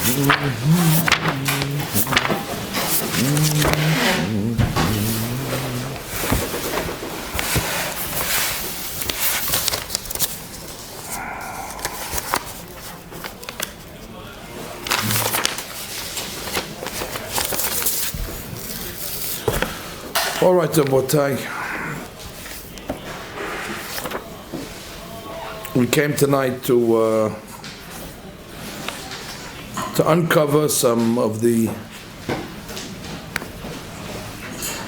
All right, Rabotai. We came tonight to uncover some of the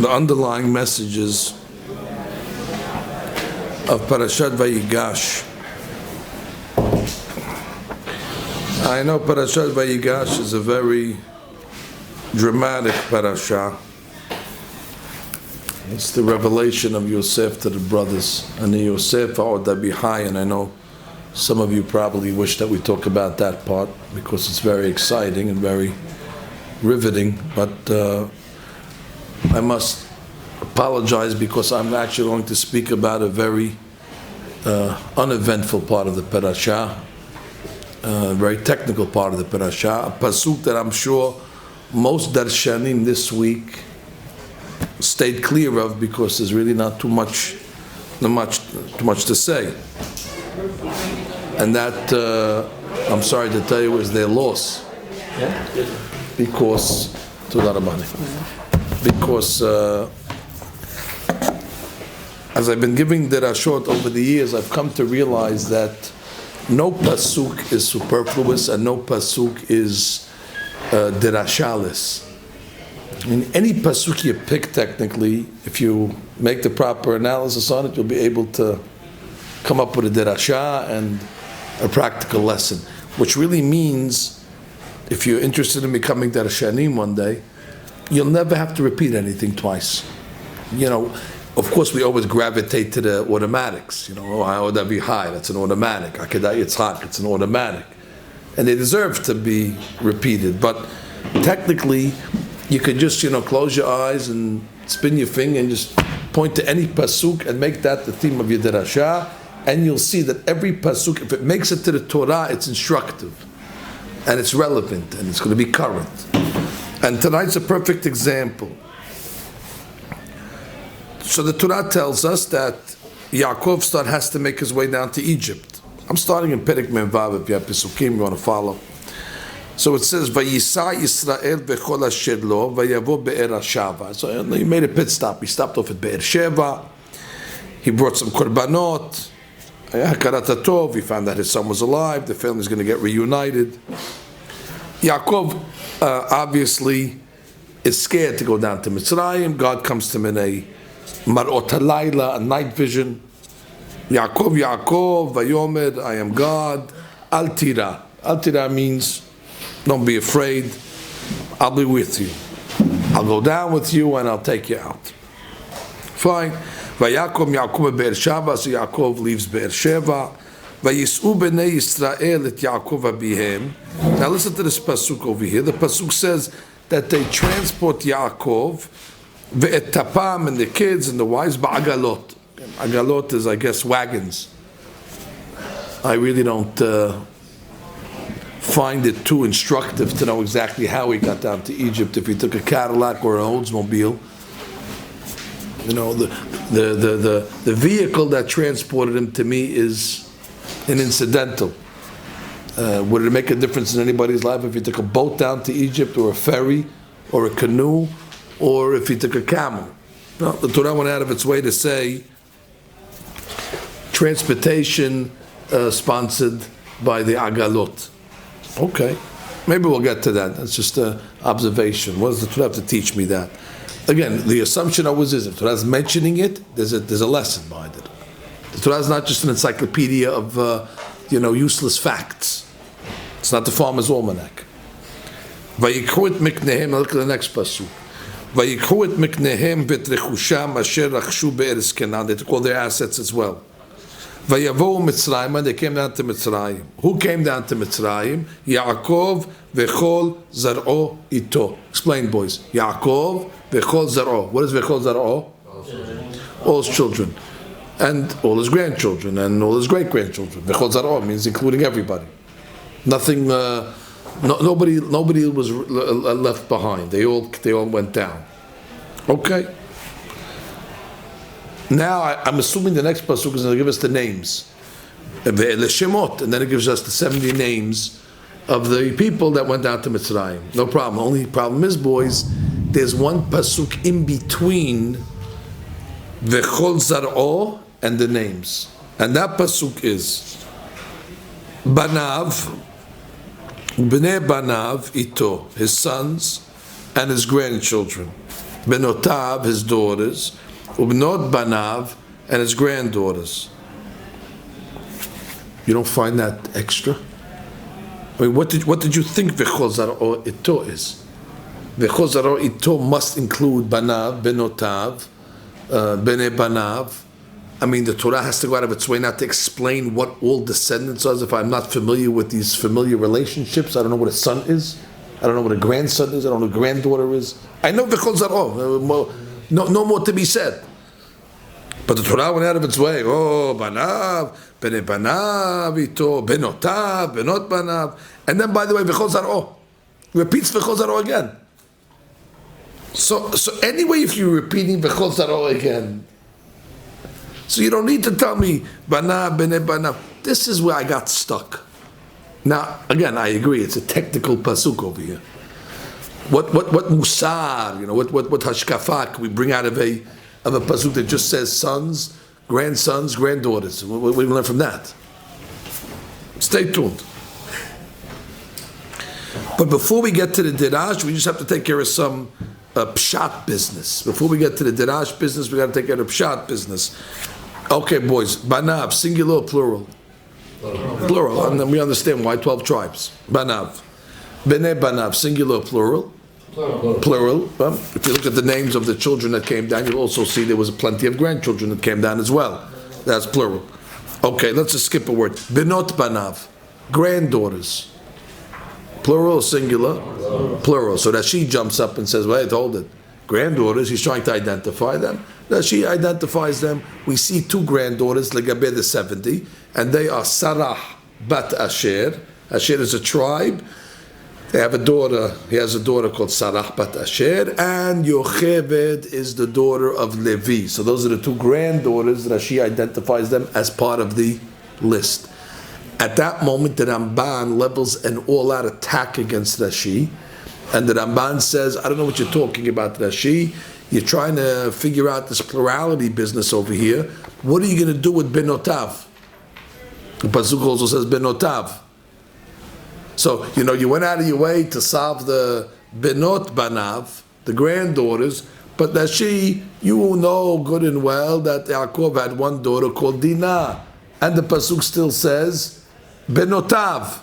underlying messages of Parashat Vayigash. I know Parashat Vayigash is a very dramatic parasha. It's the revelation of Yosef to the brothers, and the Yosef high. And I know some of you probably wish that we talk about that part because it's very exciting and very riveting. But I must apologize because I'm actually going to speak about a very uneventful part of the parasha, a very technical part of the parasha, a pasuk that I'm sure most darshanim this week stayed clear of because there's really not too much to say, and that I'm sorry to tell you is their loss, because as I've been giving derashot over the years, I've come to realize that no pasuk is superfluous and no pasuk is derashalis. I mean, any pasuk you pick, technically, if you make the proper analysis on it, you'll be able to come up with a derasha and a practical lesson. Which really means, if you're interested in becoming darshanim one day, you'll never have to repeat anything twice. You know, of course, we always gravitate to the automatics. You know, Davi high, that's an automatic. Akedah Yitzhak, it's an automatic, and they deserve to be repeated. But technically, you could just, close your eyes and spin your finger and just point to any pasuk and make that the theme of your derasha, and you'll see that every pasuk, if it makes it to the Torah, it's instructive, and it's relevant, and it's going to be current. And tonight's a perfect example. So the Torah tells us that Yaakov has to make his way down to Egypt. I'm starting in Perek Memvav, if you have Pesukim you want to follow. So it says, Vayisa Yisrael bechol asher lo, vayavo be'er hashava. So he made a pit stop. He stopped off at Be'er Sheva. He brought some korbanot. Hakarat hatov. He found that his son was alive. The family's going to get reunited. Yaakov obviously is scared to go down to Mitzrayim. God comes to him in a marot halayla, a night vision. Yaakov, vayomer, I am God. Al tira. Al tira means, don't be afraid, I'll be with you. I'll go down with you and I'll take you out. Fine. Yaakov Be'er Sheva, so Yaakov leaves Be'er Sheva. Vayis'u b'nei Yisrael et Yaakov abihem. Now listen to this pasuk over here. The pasuk says that they transport Yaakov, ve'et tapam, and the kids and the wives, ba'agalot. Agalot is, I guess, wagons. I really don't find it too instructive to know exactly how he got down to Egypt. If he took a Cadillac or an Oldsmobile, the vehicle that transported him to me is an incidental. Would it make a difference in anybody's life if he took a boat down to Egypt, or a ferry, or a canoe, or if he took a camel? No, the Torah went out of its way to say transportation sponsored by the Agalot. Okay, maybe we'll get to that. That's just an observation. What does the Torah have to teach me that? Again, the assumption always is, if the Torah is mentioning it, there's a lesson behind it. The Torah is not just an encyclopedia of useless facts. It's not the Farmer's Almanac. Vayikhu et miknehem. Look at the next pasuk. Vayikhu et miknehem v'trechusham asher rachshu be'eretz Canaan. They took all their assets as well. Vayavo Mitzrayim, and they came down to Mitzrayim. Who came down to Mitzrayim? Yaakov v'chol zar'o ito. Explain, boys. Yaakov v'chol zar'o. What is v'chol zar'o? All his children. And all his grandchildren, and all his great-grandchildren. V'chol zar'o means including everybody. Nothing Nobody was left behind. They all went down. Okay. Now I'm assuming the next pasuk is going to give us the names, and then it gives us the 70 names of the people that went down to Mitzrayim. No problem. Only problem is, boys, there's one pasuk in between v'chol zar'o and the names, and that pasuk is Banav, Bnei Banav ito, his sons and his grandchildren, Benotav, his daughters, Ubnot Banav, and his granddaughters. You don't find that extra? I mean, what did you think V'chol Zar'o ito is? V'chol Zar'o ito must include Banav, Benotav, Bnei Banav. I mean, the Torah has to go out of its way not to explain what all descendants are. If I'm not familiar with these familiar relationships, I don't know what a son is. I don't know what a grandson is. I don't know what a granddaughter is. I know V'chol Zar'o. No more to be said. But the Torah went out of its way. Oh, Banav, Bnei Banav, Ito, Benotav, Benot Banav. And then, by the way, V'chol Zar'o. Repeats V'chol Zar'o again. So anyway, if you're repeating V'chol Zar'o again, so you don't need to tell me Banav, Bnei Banav. This is where I got stuck. Now, again, I agree. It's a technical pasuk over here. What musar, what hashkafa can we bring out of a pasuk that just says sons, grandsons, granddaughters? What do we learn from that? Stay tuned. But before we get to the dirash, we just have to take care of some pshat business. Before we get to the dirash business, we got to take care of the pshat business. Okay, boys, Banav, singular, plural? Plural, and then we understand why 12 tribes. Banav. Bnei Banav, singular, plural? Plural. If you look at the names of the children that came down, you'll also see there was plenty of grandchildren that came down as well. That's plural. Okay, let's just skip a word. Benot Banav, granddaughters. Plural, singular? Plural. So that she jumps up and says, wait, hold it. Granddaughters, he's trying to identify them. That she identifies them. We see two granddaughters, Legabe the 70, and they are Sarah bat Asher. Asher is a tribe. They have a daughter. He has a daughter called Sarah bat Asher, and Yocheved is the daughter of Levi. So those are the two granddaughters that she identifies them as part of the list. At that moment, the Ramban levels an all-out attack against Rashi, and the Ramban says, I don't know what you're talking about, Rashi. You're trying to figure out this plurality business over here. What are you going to do with Benotav? The Pasuk also says Benotav. So, you went out of your way to solve the Benot Banav, the granddaughters, but Rashi, you know good and well that Yaakov had one daughter called Dinah, and the Pasuk still says Benotav.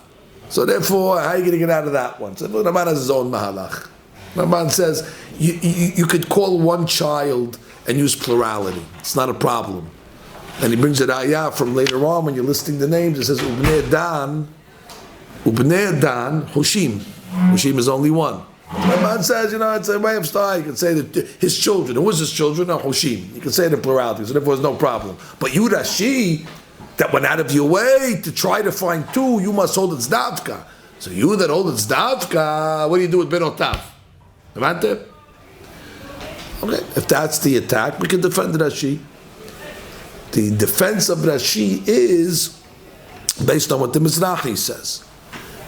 So therefore, how are you going to get out of that one? So Ramban has his own mahalach. Ramban says you could call one child and use plurality. It's not a problem. And he brings it out from later on when you're listing the names. It says Ubnei Dan, Hushim. Hushim is only one. Ramban says, it's a way of style. You can say that his children. Who was his children? No, Hushim. You can say the plurality. So therefore, there's no problem. But you, Rashi, that went out of your way to try to find two, you must hold its davka. So you that hold its davka, what do you do with Benotav? Okay, if that's the attack, we can defend Rashi. The defense of Rashi is based on what the Mizrahi says.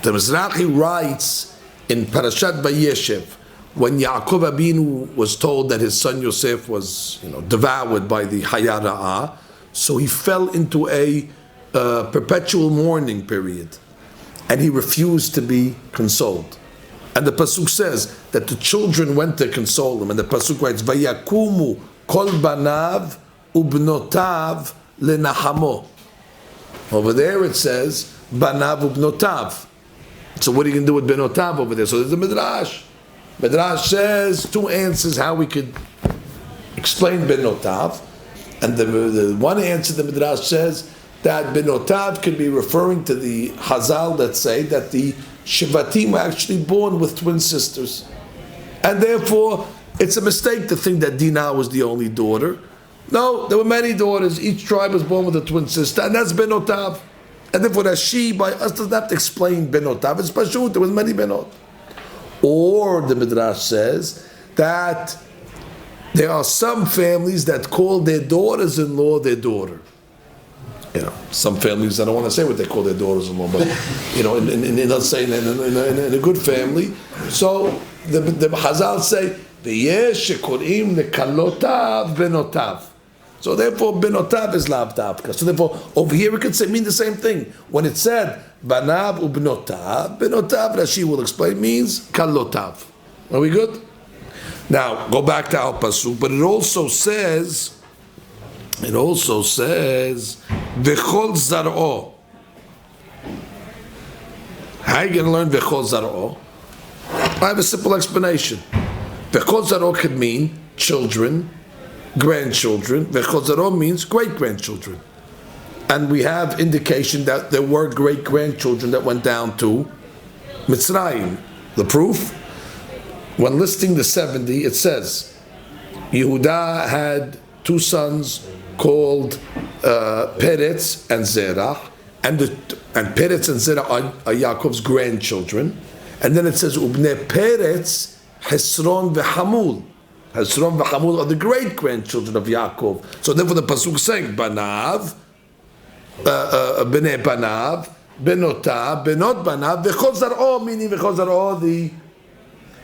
The Mizrahi writes in Parashat Vayigash, when Yaakov Abinu was told that his son Yosef was devoured by the Hayara'ah, so he fell into a perpetual mourning period, and he refused to be consoled. And the pasuk says that the children went to console him, and the pasuk writes, "Vayakumu kol banav ubnotav lenachamo." Over there it says banav ubnotav. So what are you going to do with benotav over there? So there's a midrash. Midrash says two answers how we could explain benotav. And the one answer the Midrash says that Benotav could be referring to the Hazal that say that the Shivatim were actually born with twin sisters. And therefore, it's a mistake to think that Dinah was the only daughter. No, there were many daughters. Each tribe was born with a twin sister, and that's Benotav. And therefore Rashi by us doesn't have to explain benotav. It's pashut. There was many benot. Or the Midrash says that there are some families that call their daughters-in-law their daughter. Some families, I don't want to say what they call their daughters-in-law, but let's say in a good family. So the Chazal say, "V'yesh shekorim lekalotav benotav." So therefore, benotav is lav davka. So therefore, over here we could say mean the same thing. When it said banav ubnotav, benotav, Rashi will explain, means kalotav. Are we good? Now go back to our pasuk, but it also says v'chol zar'o. How are you going to learn v'chol zar'o? I have a simple explanation. V'chol zar'o could mean children, grandchildren. V'chol zar'o means great-grandchildren. And we have indication that there were great-grandchildren that went down to Mitzrayim. The proof? When listing the 70, it says, Yehuda had 2 sons called Peretz and Zerah, and Peretz and Zerah are Yaakov's grandchildren. And then it says, Ubne Peretz, Hesron v'Hamul. Hesron v'Hamul are the great-grandchildren of Yaakov. So therefore the Pasuk is saying, Banav, Bnei Banav, Benotav, Benot Banav, V'chol Zar'o, meaning V'chol Zar'o, the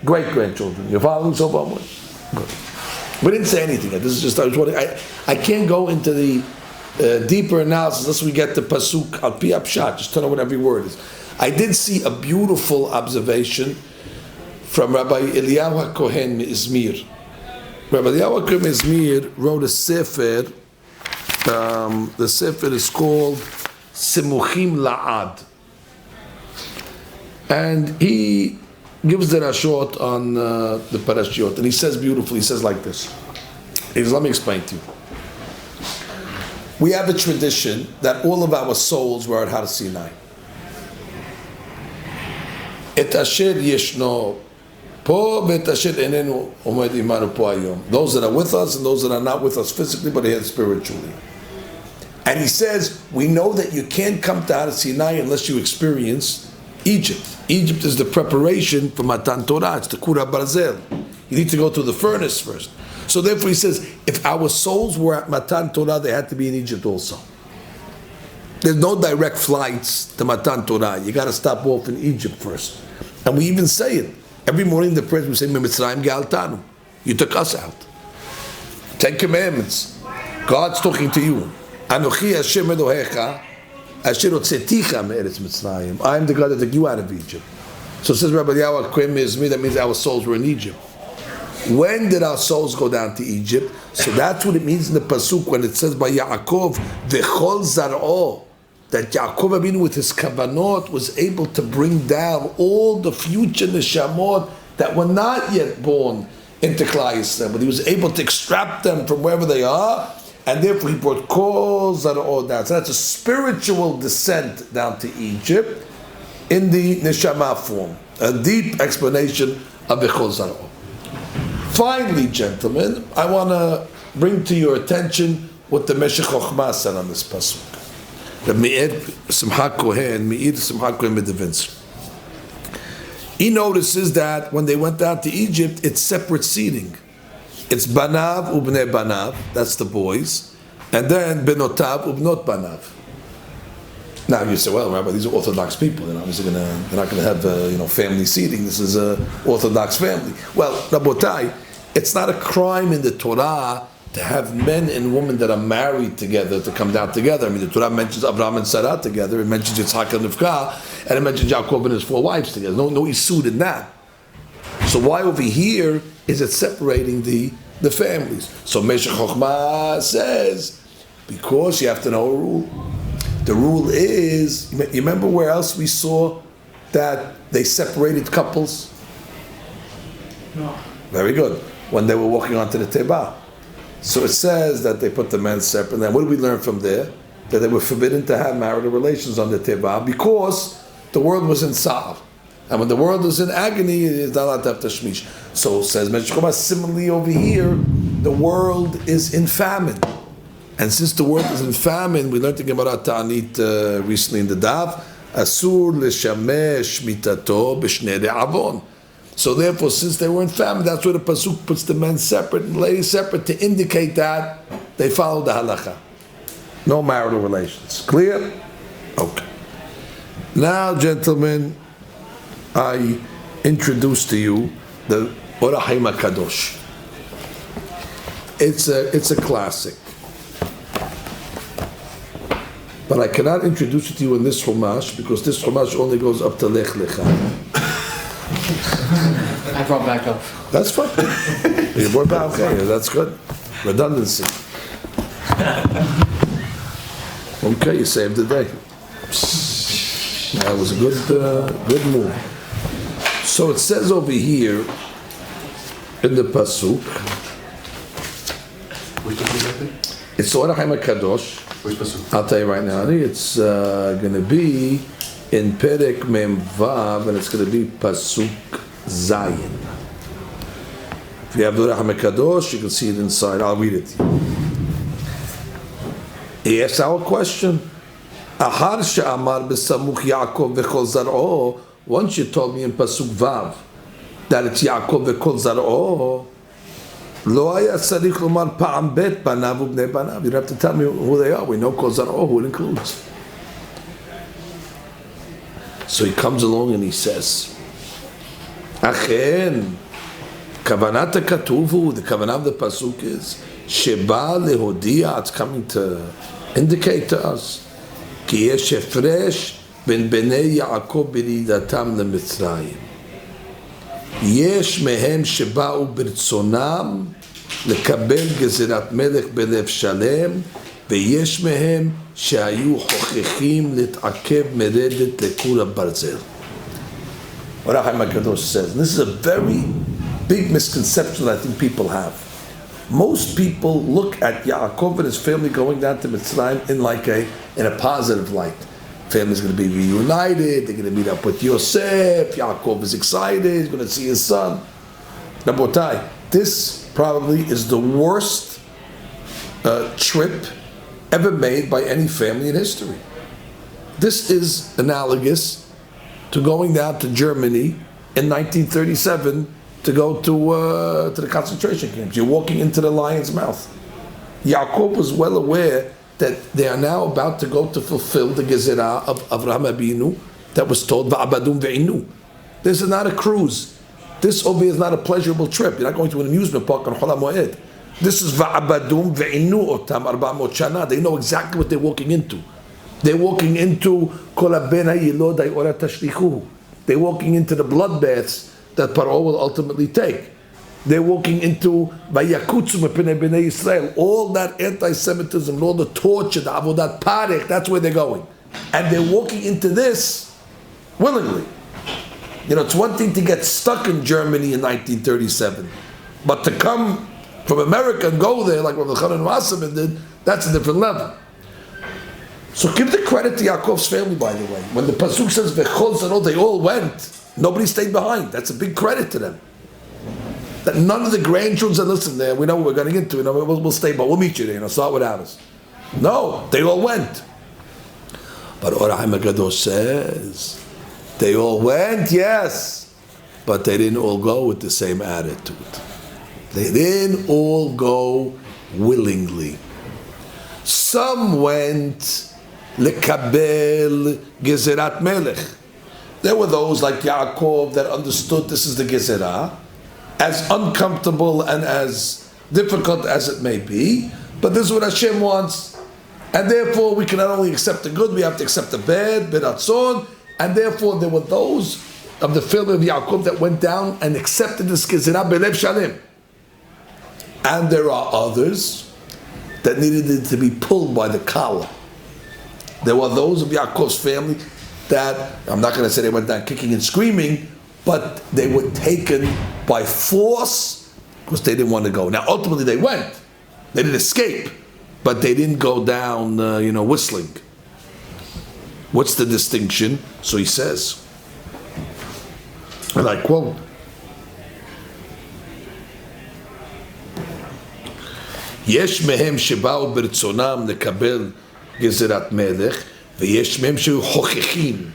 great-grandchildren. You're following so far? Good. We didn't say anything. This is just, I can't go into the deeper analysis unless we get the Pasuk al Pi Pshat, just to know what every word is. I did see a beautiful observation from Rabbi Eliyahu HaKohen Izmir. Rabbi Eliyahu HaKohen Izmir wrote a sefer. The sefer is called Simuchim La'ad. And he gives the rashot on the parashiot, and he says beautifully, he says like this. He says, let me explain to you. We have a tradition that all of our souls were at Har Sinai. Et asher yeshno po v'et asher enenu omed imanu po hayom. Those that are with us and those that are not with us physically but here spiritually. And he says, we know that you can't come to Har Sinai unless you experience Egypt. Egypt is the preparation for Matan Torah. It's the Kura Barzel. You need to go through the furnace first. So therefore he says, if our souls were at Matan Torah, they had to be in Egypt also. There's no direct flights to Matan Torah. You got to stop off in Egypt first. And we even say it. Every morning in the prayer we say, Mitzrayim Ge'altanu. You took us out. 10 Commandments. God's talking to you. Anochi Hashem Elohecha. I am the God that took you out of Egypt. So it says Rabbi Eliyahu HaKohen Izmir, that means our souls were in Egypt. When did our souls go down to Egypt? So that's what it means in the Pasuk when it says by Yaakov, V'chol Zar'o, that Yaakov Avinu with his kavanot was able to bring down all the future neshamot that were not yet born into Klal Yisrael, but he was able to extract them from wherever they are. And therefore he brought Kol Zar'o down. So that's a spiritual descent down to Egypt in the Neshama form. A deep explanation of V'chol Zar'o. Finally, gentlemen, I want to bring to your attention what the Meshech Chochmah said on this pasuk. The Meir Simcha Kohen Medevinsk. He notices that when they went down to Egypt, it's separate seating. It's Banav Ubnei Banav, that's the boys, and then Benotav Ubnot Banav. Now you say, well, Rabbi, these are Orthodox people. They're not going to have family seating. This is an Orthodox family. Well, Rabotai, it's not a crime in the Torah to have men and women that are married together to come down together. I mean, the Torah mentions Abraham and Sarah together. It mentions Yitzhak and Rivka, and it mentions Yaakov and his 4 wives together. No isud in that. So why over here is it separating the families? So Meshech Chochmah says, because you have to know a rule. The rule is, you remember where else we saw that they separated couples? No. Very good. When they were walking onto the Teba. So it says that they put the men separate. And what do we learn from there? That they were forbidden to have marital relations on the Teba because the world was in Sa'ar. And when the world is in agony, it is not allowed to have tashmish. So says Meshech Chochmah, similarly over here, the world is in famine. And since the world is in famine, we learned the Gemara Ta'anit recently in the Daf, Asur l'shamesh mitato b'shnei re'avon. So therefore, since they were in famine, that's where the pasuk puts the men separate and the ladies separate to indicate that they follow the halacha. No marital relations. Clear? Okay. Now, gentlemen, I introduce to you the Orahim HaKadosh. It's a classic. But I cannot introduce it to you in this Chumash because this Chumash only goes up to Lech Lecha. I brought back up. That's fine. You brought back, okay, that's good. Redundancy. Okay, you saved the day. That was a good move. So it says over here in the pasuk. Which pasuk is that? It's Orahim HaKadosh. Which pasuk? I'll tell you right now. It's going to be in Perek Mem Vav, and it's going to be pasuk Zayin. If you have the Orahim HaKadosh, you can see it inside. I'll read it. He asks our question. Ahar she'amar b'samuch Yaakov v'chol zar'o. Once you told me in pasuk Vav that it's Yaakov v'chol zar'o, lo haya tzarich lomar pa'am bet banav u'bnei banav. You don't have to tell me who they are. We know kol zar'o, who it includes. So he comes along and he says, Achen, kavanat ha'katuvu, the kavanah of the pasuk is, sheba lehodia, it's coming to indicate to us, כי יש הפרש בין בני יעקב ברידתם למצרים. יש מהם שבאו ברצונם לקבל גזירת מלך בלב שלם, ויש מהם שהיו הוכחים להתעכב מרדת לכור הברזל. Orahim HaKadosh says, and this is a very big misconception that I think people have. Most people look at Yaakov and his family going down to Mitzrayim in a positive light. Family's going to be reunited. They're going to meet up with Yosef. Yaakov is excited. He's going to see his son. Rabotai, this probably is the worst trip ever made by any family in history. This is analogous to going down to Germany in 1937 to go to the concentration camps. You're walking into the lion's mouth. Yaakov was well aware that they are now about to go to fulfill the gezerah of Avraham Abinu that was told va'abadum ve'inu. This is not a cruise. This obviously is not a pleasurable trip. You're not going to an amusement park on Chol HaMoed. This is va'abadum ve'inu otam 400 shana. They know exactly what they're walking into. They're walking into kol haben ha'yilod ha'ora tashlichuhu. They're walking into the bloodbaths that Paro will ultimately take. They're walking into Vayakutsu Mepnei Bnei Yisrael. All that anti-Semitism, all the torture, the avodat parech, that's where they're going. And they're walking into this willingly. You know, it's one thing to get stuck in Germany in 1937, but to come from America and go there like Rabbi Chanan Wasserman did, that's a different level. So give the credit to Yaakov's family, by the way. When the pasuk says V'chol zarot, they all went. Nobody stayed behind. That's a big credit to them. That none of the grandchildren said, listen, there, we know what we're going to get to. You know, we'll stay, but we'll meet you there. Start without us. No, they all went. But Orahim HaKadosh says, they all went, yes, but they didn't all go with the same attitude. They didn't all go willingly. Some went lekabel gezerat melech. There were those like Yaakov that understood this is the gezerah, as uncomfortable and as difficult as it may be, but this is what Hashem wants, and therefore we can not only accept the good, we have to accept the bad, beratzon, and therefore there were those of the family of Yaakov that went down and accepted this gezerah belev shalem. And there are others that needed it to be pulled by the collar. There were those of Yaakov's family that, I'm not going to say they went down kicking and screaming, but they were taken by force because they didn't want to go. Now, ultimately, they went. They didn't escape, but they didn't go down, whistling. What's the distinction? So he says, and I quote, יש מהם שבאו ברצונם לקבל גזירת מלך, ויש מהם שהיו הוכחים.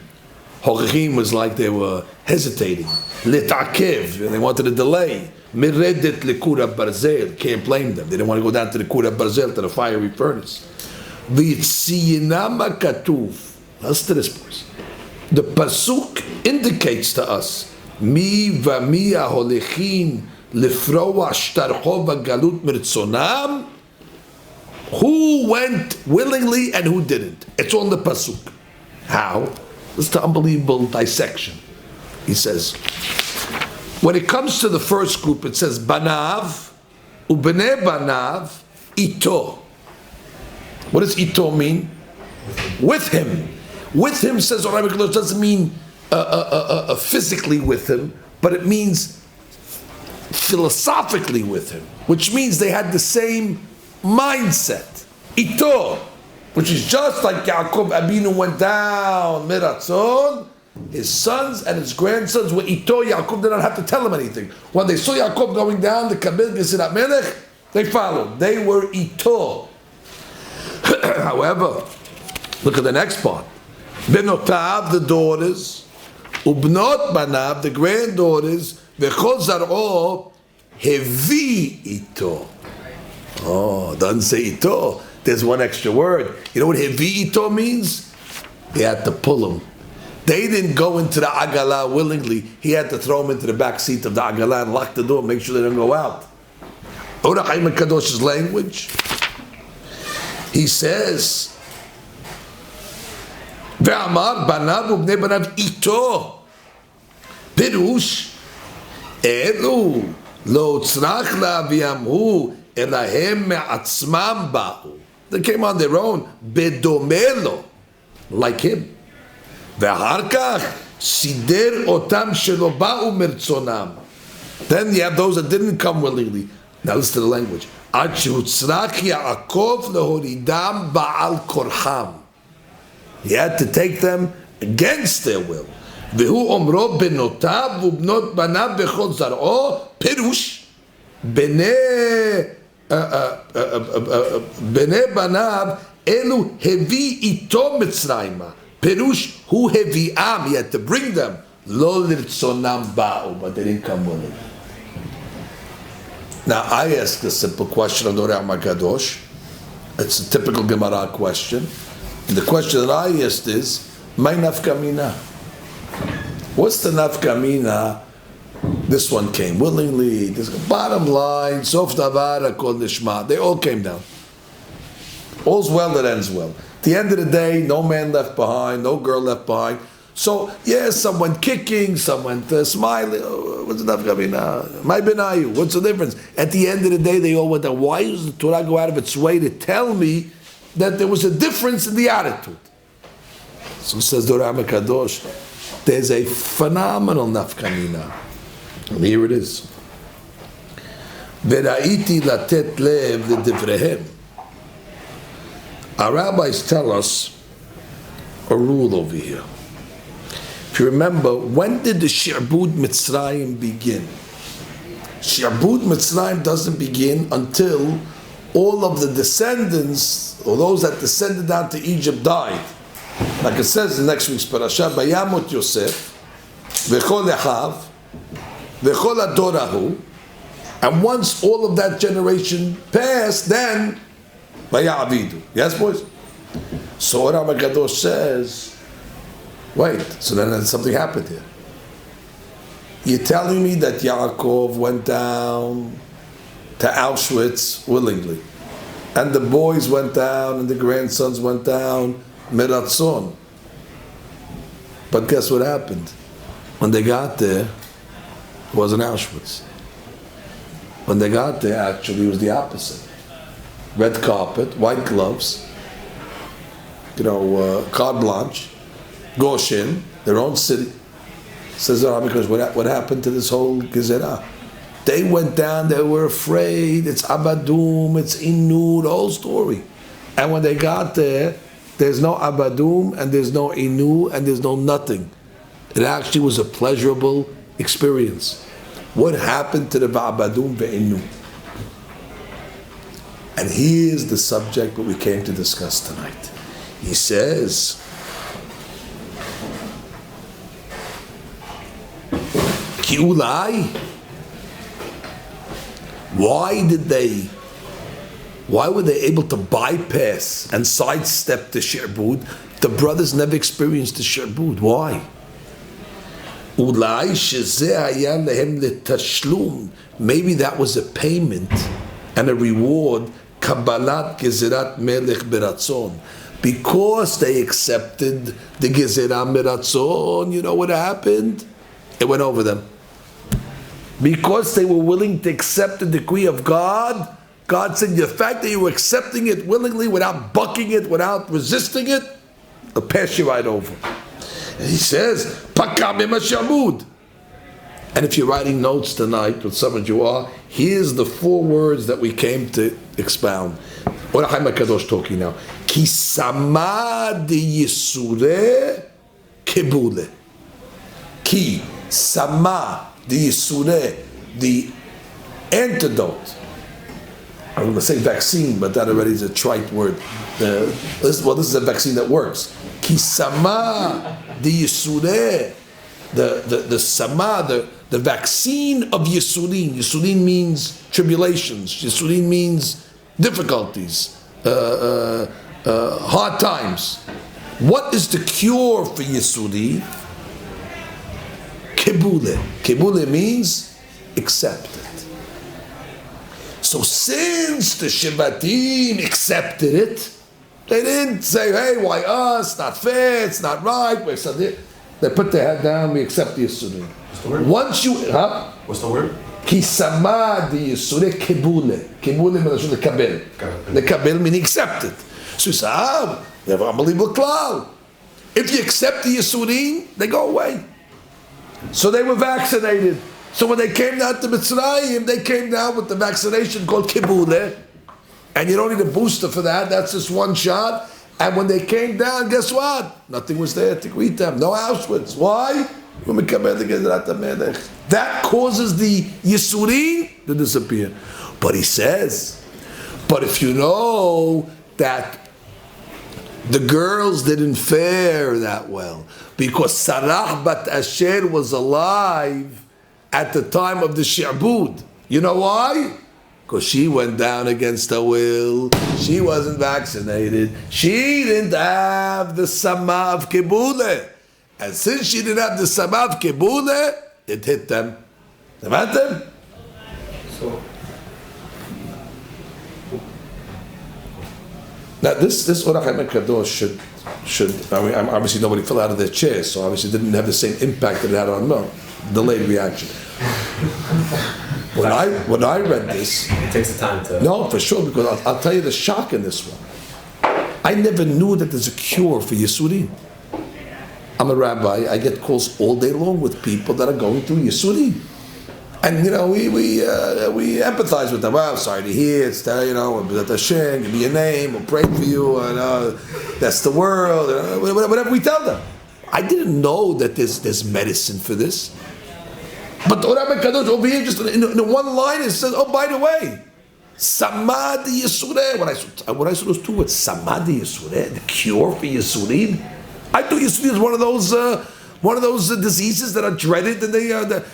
הוכחים was like they were hesitating. להתעכב, they wanted to delay. מרדת לכור הברזל, can't blame them. They didn't want to go down to the כור הברזל, to the fiery furnace. ויציינם הכתוב. Listen to this, boys. The pasuk indicates to us, מי ומי ההולכים לפרוע שטרחו בגלות מרצונם, who went willingly and who didn't. It's on the pasuk. How? This is an unbelievable dissection. He says, when it comes to the first group, it says, Banav, Ubene Banav, Ito. What does Ito mean? With him. With him, says Rabbi, doesn't mean physically with him, but it means philosophically with him, which means they had the same mindset. Ito, which is just like Yaakov Abinu went down Miratzon, his sons and his grandsons were Ito. Yaakov did not have to tell him anything. When they saw Yaakov going down the Kabel Gesirat Melech, they followed. They were Ito. However, look at the next part. Benotav, the daughters, Ubnot Banav, the granddaughters, Vechol Zar'o, Hevi Ito. Oh, doesn't say Ito. There's one extra word. You know what Hevi Ito means? He had to pull him. They didn't go into the Agala willingly. He had to throw them into the back seat of the Agala and lock the door, make sure they don't go out. Ora Chaim Kadosh's language. He says, Ve'amar banav ubnei banav ito. Pirush, elu lo tzrach la'aviamhu elahem me'atzmam ba'u. They came on their own, bedomelo, like him. Ve'ahar kach sider otam shelo ba'u mertzonam. Then you have those that didn't come willingly. Now listen to the language. Ad shehutzrach Yaakov lehoridam ba'al korham. He had to take them against their will. Vehu omro benotav ubnot banav bechol zar'o pirush bene banav elu hevi ito mitzrayma. Pirush hu hevi'am. He had to bring them. Lo lirtzonam ba'u, but they didn't come willingly. Now I ask a simple question on the Ramban Kadosh. It's a typical Gemara question. And the question that I asked is, "My nafkamina." What's the nafkamina? This one came willingly. This bottom line, sof davar kol nishma. They all came down. All's well that ends well. At the end of the day, no man left behind, no girl left behind. So yes, someone kicking, someone smiling. Oh, what's the nafkamina? My benayu. What's the difference? At the end of the day, they all went down. Why does the Torah go out of its way to tell me that there was a difference in the attitude? So says the Ramban Kadosh, there's a phenomenal nafkamina. And here it is. V'ra'iti latet lev l'divrehem. Our rabbis tell us a rule over here. If you remember, when did the Shi'bud Mitzrayim begin? Shi'bud Mitzrayim doesn't begin until all of the descendants, or those that descended down to Egypt, died. Like it says in next week's Parshat, Bayamot Yosef, V'chol Echav, V'chol Adorahu, and once all of that generation passed, then Vaya'avidu. Yes, boys? So Ramban Kadosh says, wait, so then something happened here. You're telling me that Yaakov went down to Auschwitz willingly, and the boys went down, and the grandsons went down, Miratzon. But guess what happened? When they got there, it wasn't Auschwitz. When they got there, actually, it was the opposite. Red carpet, white gloves, carte blanche, Goshen, their own city. Says the Rabbi, because what happened to this whole Gezerah? They went down, they were afraid, it's Abadum, it's Inu, the whole story. And when they got there, there's no Abadum, and there's no Inu, and there's no nothing. It actually was a pleasurable experience. What happened to the Abadum ve'Inu? And here's the subject that we came to discuss tonight. He says, Ki ulai, why were they able to bypass and sidestep the shi'bud? The brothers never experienced the shi'bud. Why? Ulai shezeh haya lehem letashlum. Maybe that was a payment and a reward. Kabbalat gezerat melech beratzon. Because they accepted the gezerah beratzon, you know what happened? It went over them. Because they were willing to accept the decree of God, God said, the fact that you were accepting it willingly, without bucking it, without resisting it, it'll pass you right over. And he says, Pakam shamud. And if you're writing notes tonight, with some of you are, here's the 4 words that we came to expound. What Chaim HaKadosh talking now? Ki sama de yisure kebule. Ki sama de yisure, the antidote. I'm going to say vaccine, but that already is a trite word. This is a vaccine that works. Ki sama de yisure, the sama, the vaccine of Yisurin. Yisurin means tribulations. Yisurin means difficulties, hard times. What is the cure for Yisuri? Kibule. Kibule means accepted. So since the Shabbatim accepted it, they didn't say, hey, why us? Not fair, it's not right. They put their head down, we accept the Yisuri. Once you, What's the word? Ki sama di yisure kebule. Kebule means lekabel. Lekabel meaning accepted. So you say, they have an unbelievable cloud. If you accept the yisurim, they go away. So they were vaccinated. So when they came down to Mitzrayim, they came down with the vaccination called kebule. And you don't need a booster for that. That's just one shot. And when they came down, guess what? Nothing was there to greet them. No Auschwitz. Why? That causes the Yisurim to disappear. But he says, but if you know that the girls didn't fare that well, because Sarah bat Asher was alive at the time of the Shi'bud. You know why? Because she went down against her will. She wasn't vaccinated. She didn't have the Sama of Kibule. And since she didn't have the Samav Kebule, it hit them. So, now this Orach Chaim Kadosh should. I mean, obviously nobody fell out of their chairs, so obviously it didn't have the same impact that it had on me. Delayed reaction. When I read this, it takes the time to. No, for sure, because I'll tell you the shock in this one. I never knew that there's a cure for Yisurim. I'm a rabbi. I get calls all day long with people that are going through Yisurim, and we empathize with them. Well, I'm sorry to hear. It's that Hashem, give me your name. We'll pray for you. And that's the world. Whatever we tell them. I didn't know that there's medicine for this. But the Rabbi Kadosh over here, just in one line, it says, "Oh, by the way, Samadi Yisure." When I saw those 2 words, Samadi Yisure, the cure for Yisurim. I thought Yisurim is one of those diseases that are dreaded, and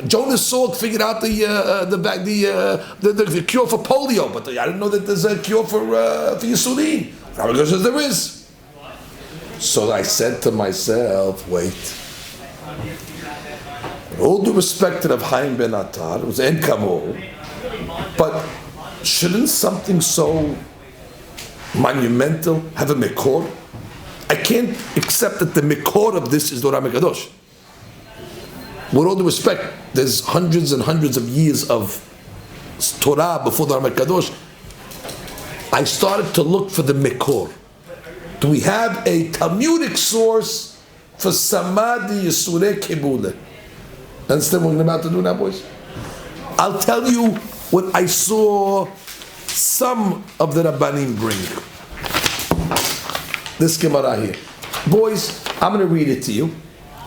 Jonas Salk figured out the cure for polio, but I didn't know that there's a cure for Yisurim. Rabbi Kadosh says there is. So I said to myself, wait. With all due respect to Rav Chaim ben Attar, it was En Kamo, but shouldn't something so monumental have a mikor? I can't accept that the mikor of this is the Torah Mekadosh. With all due respect, there's hundreds and hundreds of years of Torah before the Torah Mekadosh. I started to look for the mikor. Do we have a Talmudic source for Samadi Yisure Kebule? Understand what we're about to do now, boys? I'll tell you what I saw some of the Rabbanim bring. This Gemara here. Boys, I'm going to read it to you.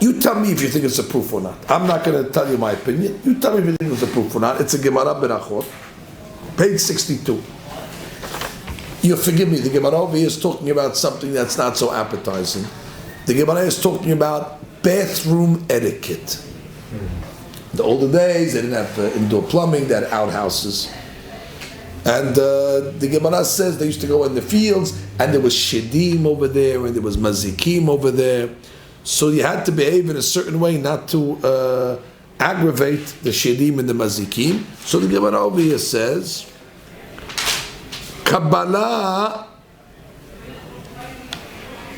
You tell me if you think it's a proof or not. I'm not going to tell you my opinion. You tell me if you think it's a proof or not. It's a Gemara Berachot, page 62. You forgive me, the Gemara over here is talking about something that's not so appetizing. The Gemara is talking about bathroom etiquette. In the older days, they didn't have indoor plumbing, they had outhouses. And the Gemara says they used to go in the fields, and there was shedim over there, and there was mazikim over there. So you had to behave in a certain way not to aggravate the shedim and the mazikim. So the Gemara over here says, Kabbalah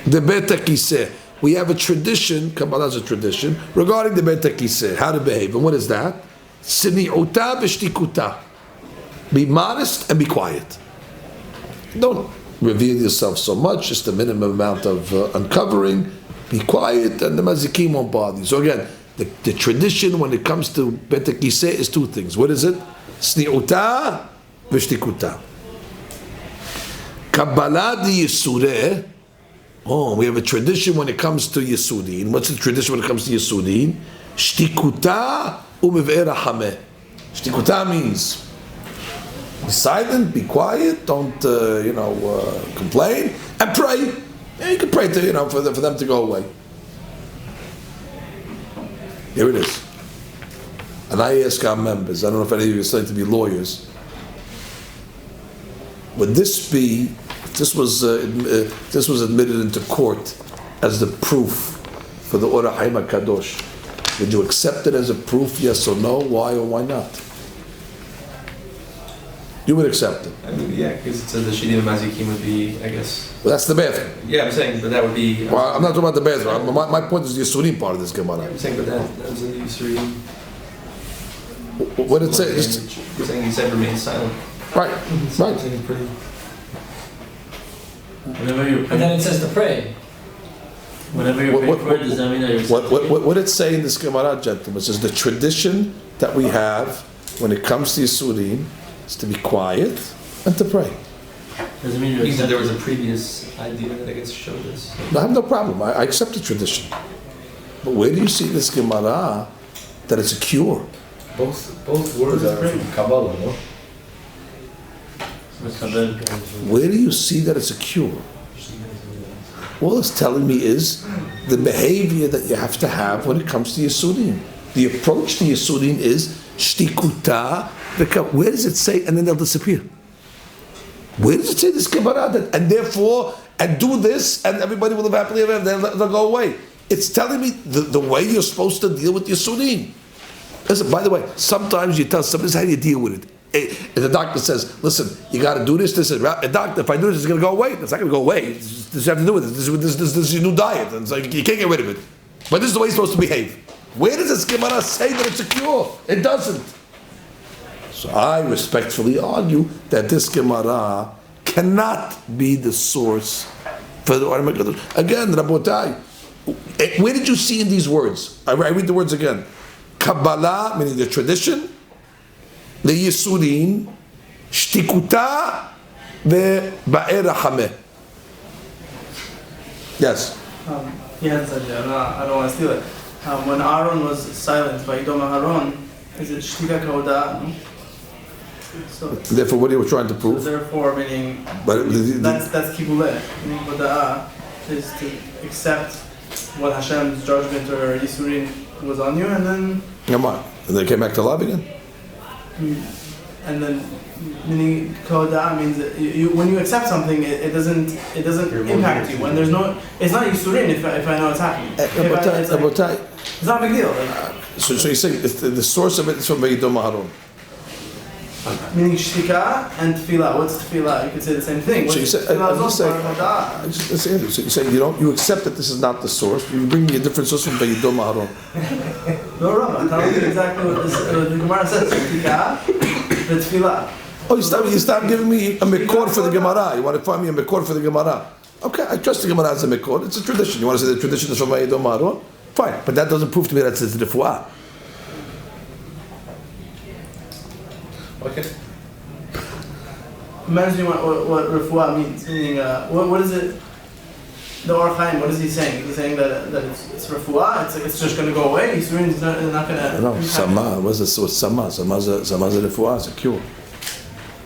the Bet HaKiseh. We have a tradition, Kabbalah is a tradition, regarding the Bet HaKiseh, how to behave. And what is that? Sini'uta v'shtikuta. Be modest and be quiet. Don't reveal yourself so much, just a minimum amount of uncovering. Be quiet and the mazikim won't bother you. So again, the tradition when it comes to Bet HaKiseh is two things. What is it? Sni'uta v'shtikuta. Kabbalah di Yisureh. Oh, we have a tradition when it comes to Yisudin. What's the tradition when it comes to Yisudin? Shtikuta u'miv'er hameh. Shtikuta means be silent, be quiet, don't complain, and pray. Yeah, you can pray to for them to go away. Here it is. And I ask our members, I don't know if any of you are studying to be lawyers, would this be, if this was admitted into court as the proof for the Orah Haim HaKadosh, would you accept it as a proof, yes or no? Why or why not? You would accept it. I mean, yeah, because it says the Shidim and Mazikim would be, I guess. Well, that's the bathroom. Yeah, I'm saying, but that would be. Well, I'm not talking about the bathroom. My point is the Yisurim part of this Gemara. I'm saying, but that was in the Yisurim. What did it say? You're saying he said remain silent. Right. Whenever you But pray, then it says to pray. whenever you pray for it, does that mean that you're What did it say in this Gemara, gentlemen? It says the tradition that we have when it comes to Yisurim is to be quiet and to pray. doesn't mean It you're means that there was a accepting previous idea that I guess showed this. No, I have no problem. I accept the tradition. But where do you see this Gemara that it's a cure? Both words are from Kabbalah, no? Where do you see that it's a cure? All it's telling me is the behavior that you have to have when it comes to Yisurim. The approach to Yisurim is shtikuta. Where does it say, and then they'll disappear? Where does it say this Gemara that, and therefore, and do this, and everybody will live happily ever after, they'll go away? It's telling me the way you're supposed to deal with Yisurim. Listen, by the way, sometimes you tell somebody, this is how you deal with it. And the doctor says, listen, you got to do this, this, and doctor, if I do this, it's going to go away. It's not going to go away. This you have to do with it. This is your new diet. And so you can't get rid of it. But this is the way you're supposed to behave. Where does this Gemara say that it's a cure? It doesn't. So I respectfully argue that this Gemara cannot be the source for the Orah HaKadosh. Again, Rabotai, where did you see in these words? I read the words again. Kabbalah, meaning the tradition, the Yisurin, Shtikuta, the Ba'er HaMeh. Yes. he had said, I don't want to steal it. When Aaron was silent by Yidom Aharon, is it Shtika Kauda? No? So Therefore, what are you trying to prove? therefore, meaning But that's Kibuleh. Meaning Hoda'ah is to accept what Hashem's judgment or Yisurin was on you, and then come on. And they came back to love again? meaning Kauda means that when you accept something, it doesn't impact you. When there's no, it's not Yisurin if I know it's happening. It's not a big deal. So you're saying the source of it is from Vayidom Aharon. Meaning shtika and tefillah. What's tefillah? You could say the same thing. So you say, you say you accept that this is not the source. You bring me a different source from Vayidom Aharon. No, Rabbi, I'm telling you exactly what the Gemara says. Shtika, the tefillah. Oh, you stop giving me a mekor for the Gemara. You want to find me a mekor for the Gemara. Okay, I trust the Gemara as a mekor. It's a tradition. You want to say the tradition is from Vayidom Aharon? Fine, but that doesn't prove to me that it's the refuah. Okay. Imagine what refuah means. Meaning, what is it? The Orach Chaim, what is he saying? He's saying that it's refuah. It's just going to go away. Yisurin is not going to. No, sama. What's the source? Sama is a refuah. It's a cure.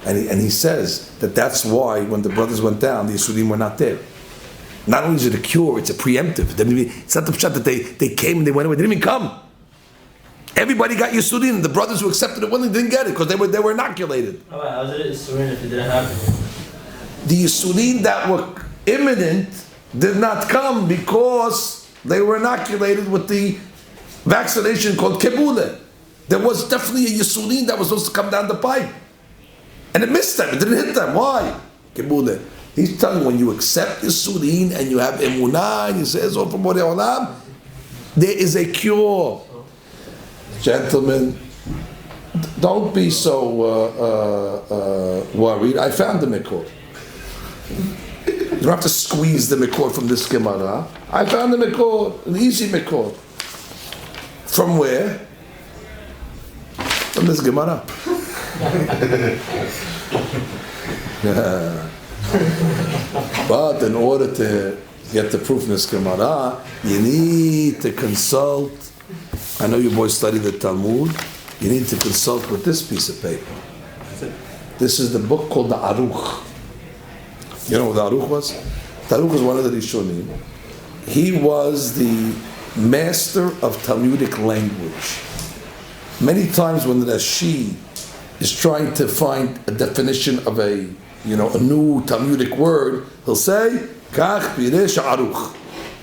And he says that that's why when the brothers went down, the Yisurim were not there. Not only is it a cure, it's a preemptive. It's not the pshat that they came and they went away. They didn't even come. Everybody got Yisurim, and the brothers who accepted it willingly didn't get it because they were inoculated. How was it Yisurim if it didn't happen? The Yisurim that were imminent did not come because they were inoculated with the vaccination called Kebule. There was definitely a Yisurim that was supposed to come down the pipe. And it missed them, it didn't hit them. Why? Kebule. He's telling you, when you accept Yisurim and you have emunah and you say, "So from Borei Olam," there is a cure. Gentlemen, don't be so worried. I found the mikor. You don't have to squeeze the mikor from this Gemara. I found the mikor, an easy mikor. From where? From this Gemara. But in order to get the proof in this Gemara, you need to consult. I know you boys study the Talmud. You need to consult with this piece of paper. This is the book called the Aruch. You know what the Aruch was? The Aruch was one of the Rishonim. He was the master of Talmudic language. Many times when the Rashi is trying to find a definition of a new Talmudic word, he'll say, Kach Piresh Aruch.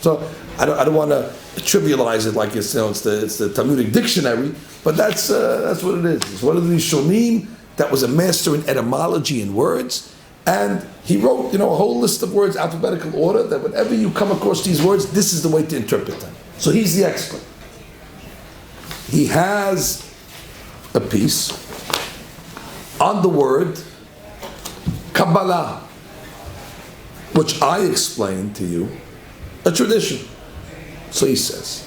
So I don't want to trivialize it like it's the Talmudic dictionary, but that's what it is. It's one of the Rishonim that was a master in etymology and words, and he wrote a whole list of words, alphabetical order, that whenever you come across these words, this is the way to interpret them. So he's the expert. He has a piece on the word Kabbalah, which I explained to you, a tradition. So he says,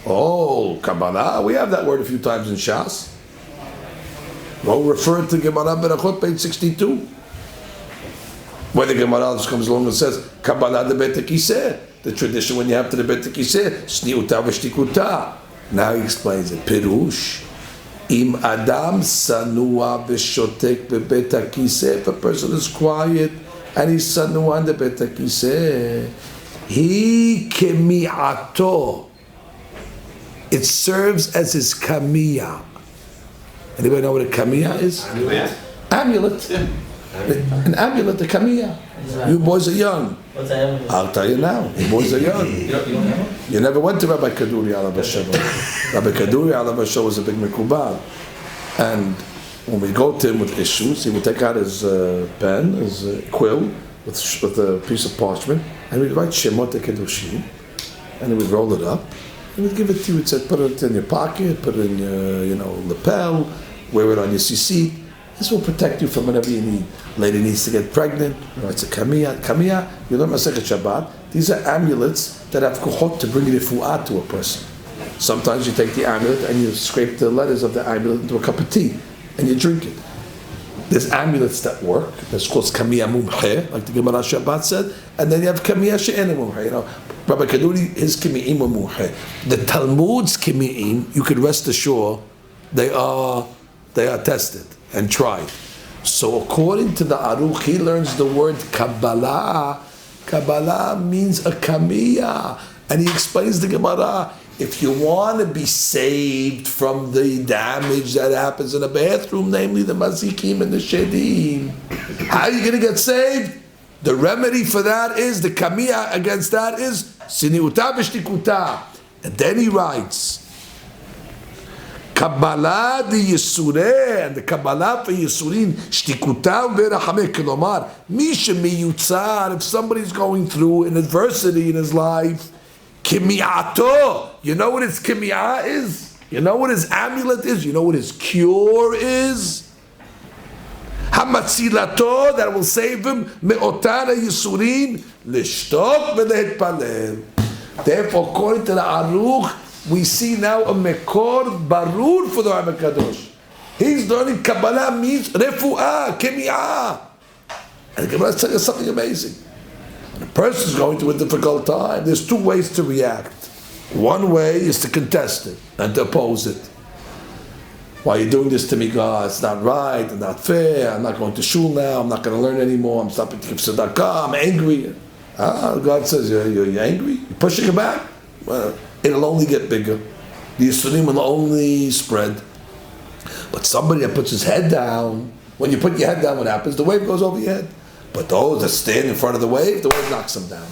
Kabbalah, we have that word a few times in Shas. Well, refer to Gemara Berachot, page 62. Where the Gemara just comes along and says, Kabbalah de Bet Kiseh, the tradition when you have to the Bet Kiseh, Shniuta v'Shtikuta. Now he explains it. Pirush, Im Adam sanua v'shotek bebet Kiseh, if a person is quiet and he's sanua on the Bet Kiseh, he kemi'ato. It serves as his kamiyah. Anybody know what a kamiyah is? Amulet. Yeah. An amulet, the kamiyah. You boys are young. What's an amulet? I'll tell you now. You boys are young. You never went to Rabbi Kaduri Alav Hashem. Rabbi Kaduri Alav Hashem was a big mikubal. And when we go to him with issues, he would take out his pen, his quill, with a piece of parchment, and we'd write Shemot HaKedoshim, and he would roll it up, and we'd give it to you. He'd say, put it in your pocket, put it in your, lapel, wear it on your CC. This will protect you from whatever you need. Lady needs to get pregnant. It's a kamiyah. Kamiyah, you learn Masechet Shabbat. These are amulets that have kohot to bring refuah to a person. Sometimes you take the amulet and you scrape the letters of the amulet into a cup of tea, and you drink it. There's amulets that work. That's called kamiyah mumhe, like the Gemara Shabbat said. And then you have kamiyah she'ena mumhe. Rabbi Kaduri, his kimi'im were mumhe. The Talmud's kimi'im, you could rest assured, they are tested and tried. So according to the Aruch, he learns the word Kabbalah. Kabbalah means a kamiyah. And he explains the Gemara, if you want to be saved from the damage that happens in a bathroom, namely the mazikim and the shedim, how are you going to get saved? The remedy for that is, the kamiyah against that is siniuta v'shtikuta. And then he writes, Kabbalah the Yisureh, and the Kabbalah for Yisurin, Shtikutam v'rachameh, Kilomar, Misha miyutzar, if somebody's going through an adversity in his life, Kimi'ato, you know what his Kimi'ah is? You know what his amulet is? You know what his cure is? Hamatzilato, that will save him, Me'otana Yisurin, Lishtok v'lehetpalel. Therefore, according to the Aruch, we see now a mekor barur for the Rabbi Kadosh. He's learning Kabbalah means refuah, kemi'ah. And the Gemara tells us something amazing. When a person is going through a difficult time, there's two ways to react. One way is to contest it and to oppose it. Why are you doing this to me, God? It's not right, it's not fair, I'm not going to shul now, I'm not going to learn anymore, I'm stopping to give tzedakah, I'm angry. God says, you're angry? You're pushing it back? Well, it'll only get bigger. The Yisurim will only spread. But somebody that puts his head down, when you put your head down, what happens? The wave goes over your head. But those that stand in front of the wave knocks them down.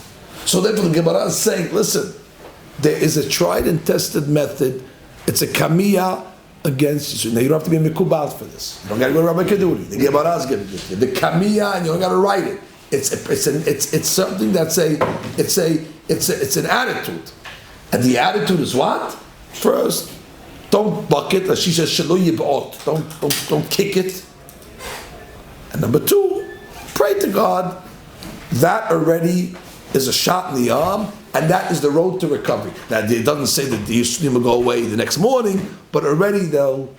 So therefore the Gemara is saying, listen, there is a tried and tested method. It's a kamiyah against you. Now you don't have to be a mikubal for this. You don't got to go to Rabbi Keduri. The Gemara is giving it to you. The kamiyah, and you don't got to write it. It's something that's it's an attitude. And the attitude is what? First, don't buck it. As she says, shelo yib'ot. Don't kick it. And number two, pray to God. That already is a shot in the arm, and that is the road to recovery. Now, it doesn't say that the Yisurim will go away the next morning, but already they'll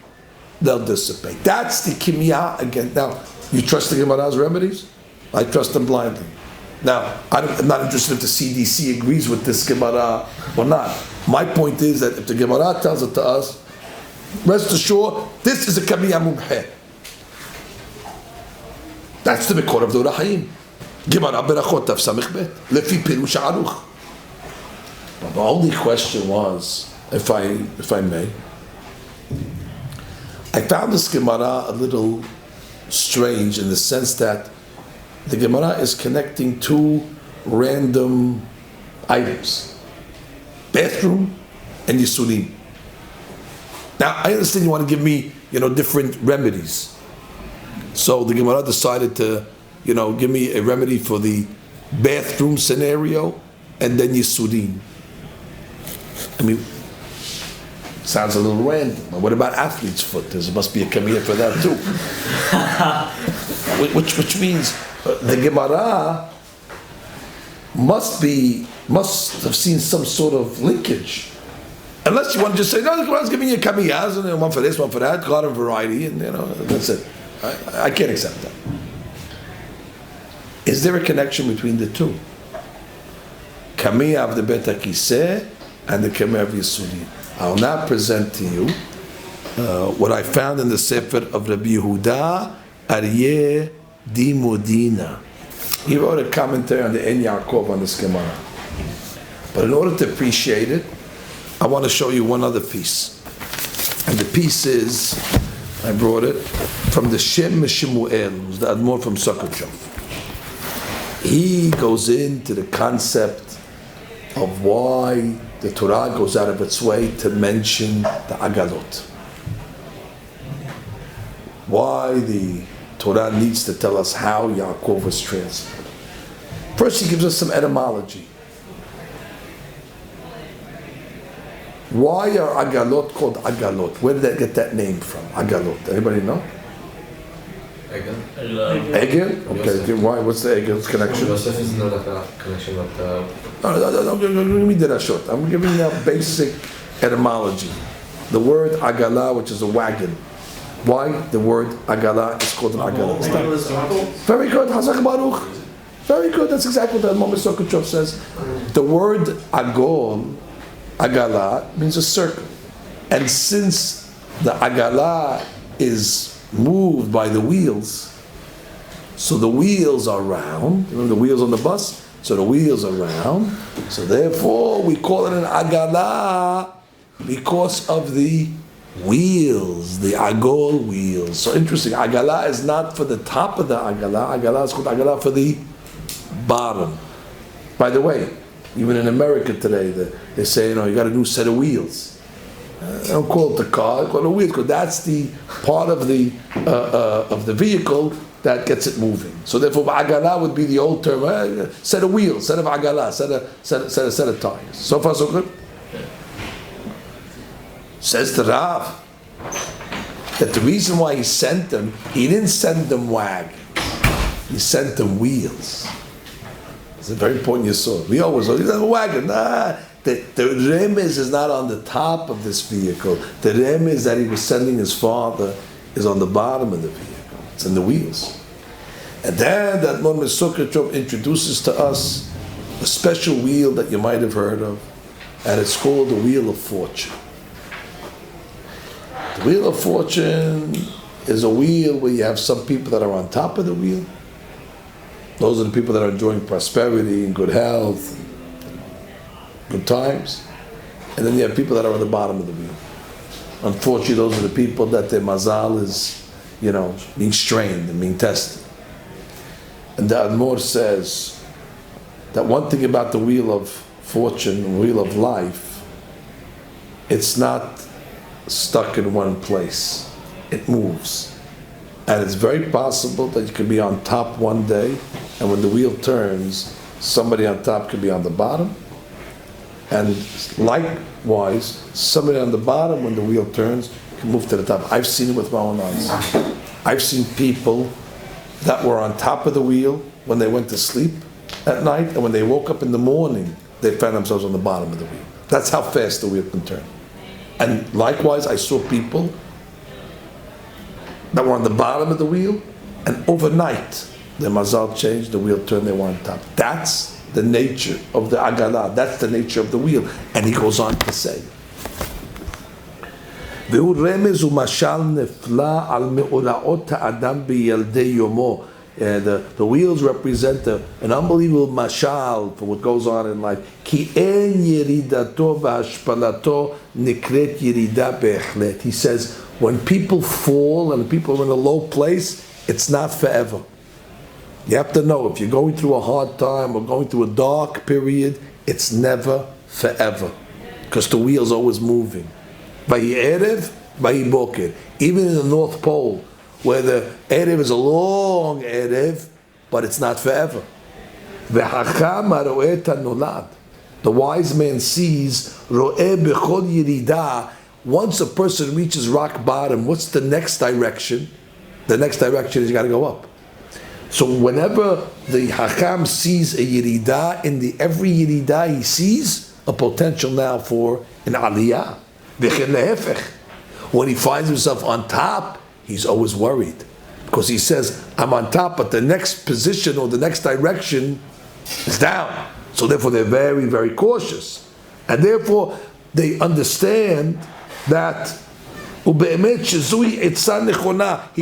dissipate. That's the kimiyah again. Now, you trust the Gemara's remedies? I trust them blindly. Now, I'm not interested if the CDC agrees with this Gemara or not. My point is that if the Gemara tells it to us, rest assured, this is a kamiyah mumheh. That's the Mikor of the Rahim. Gemara Berachot Tav Samich Bet Lefi Pirush Aruch. The only question was, if I may, I found this Gemara a little strange in the sense that the Gemara is connecting two random items: bathroom and Yisurim. Now I understand you want to give me, different remedies. So the Gemara decided to, give me a remedy for the bathroom scenario and then Yisurim. I mean, sounds a little random. What about athlete's foot? There must be a kamiyah for that too. which means the Gemara must have seen some sort of linkage. Unless you want to just say, no, the Gemara's giving you kamiyahs, and one for this, one for that, garden variety, and that's it. I can't accept that. Is there a connection between the two? Kamiyah of the Bet HaKiseh and the kamiyah of Yisurim. I'll now present to you what I found in the Sefer of Rabbi Yehuda Aryeh Di Modina. He wrote a commentary on the En Yaakov on this Gemara. But in order to appreciate it, I want to show you one other piece. And the piece is, I brought it from the Shem Shemuel, who's the Admor from Sokotchov. He goes into the concept of why the Torah goes out of its way to mention the Agalot. Why the Torah needs to tell us how Yaakov was transferred. First, he gives us some etymology. Why are Agalot called Agalot? Where did that get that name from? Agalot. Anybody know? Egel. Egel? Okay. Why? What's the Egel's connection? Yosef is not a connection with the... No, give me the Rashot. I'm giving you a basic etymology. The word Agala, which is a wagon. Why the word Agala is called an Agala? Very good. Hazak Baruch. Very good. That's exactly what the Admor Sokotchov says. The word Agol, Agala, means a circle. And since the Agala is moved by the wheels, so the wheels are round. Remember the wheels on the bus? So the wheels are round. So therefore we call it an Agala because of the wheels, the Agol wheels. So interesting. Agala is not for the top of the Agala. Agala is called Agala for the bottom. By the way, even in America today, they say, you got a new set of wheels. They don't call it the car, they call it the wheels, because that's the part of the vehicle that gets it moving. So therefore, Agala would be the old term, set of wheels, set of Agala, set of tires. So far, so good. Says the Rav that the reason why he sent them, he didn't send them wagons, he sent them wheels. It's a very important yesod. We always say, a wagon. The remez is not on the top of this vehicle. The remez that he was sending his father is on the bottom of the vehicle. It's in the wheels. And then that Admor Sokotchov introduces to us a special wheel that you might have heard of, and it's called the Wheel of Fortune. The wheel of fortune is a wheel where you have some people that are on top of the wheel. Those are the people that are enjoying prosperity and good health, good times. And then you have people that are on the bottom of the wheel. Unfortunately, those are the people that their mazal is, being strained and being tested. And the Admor says that one thing about the wheel of fortune, the wheel of life, it's not stuck in one place. It moves. And it's very possible that you could be on top one day, and when the wheel turns, somebody on top could be on the bottom. And likewise, somebody on the bottom, when the wheel turns, can move to the top. I've seen it with my own eyes. I've seen people that were on top of the wheel when they went to sleep at night, and when they woke up in the morning, they found themselves on the bottom of the wheel. That's how fast the wheel can turn. And likewise, I saw people that were on the bottom of the wheel, and overnight, their mazal changed, the wheel turned, they were on top. That's the nature of the agalah. That's the nature of the wheel. And he goes on to say, והוא רמז ומשל נפלא על מאורעות האדם בילדי יומו. The wheels represent an unbelievable mashal for what goes on in life. כי אין ירידתו והשפלתו נקראת ירידה בהחלט. He says, when people fall and people are in a low place, it's not forever. You have to know, if you're going through a hard time or going through a dark period, it's never forever. Because the wheel's always moving. Vayi erev, vayi boker. Even in the North Pole, where the erev is a long erev, but it's not forever. V'hacham haro'eh tanolad. The wise man sees, ro'eh bechol yirida. Once a person reaches rock bottom, what's the next direction? The next direction is you got to go up. So whenever the Hakam sees a Yirida, every Yirida he sees a potential now for an Aliyah. When he finds himself on top, he's always worried. Because he says, I'm on top, but the next position or the next direction is down. So therefore they're very, very cautious. And therefore they understand that he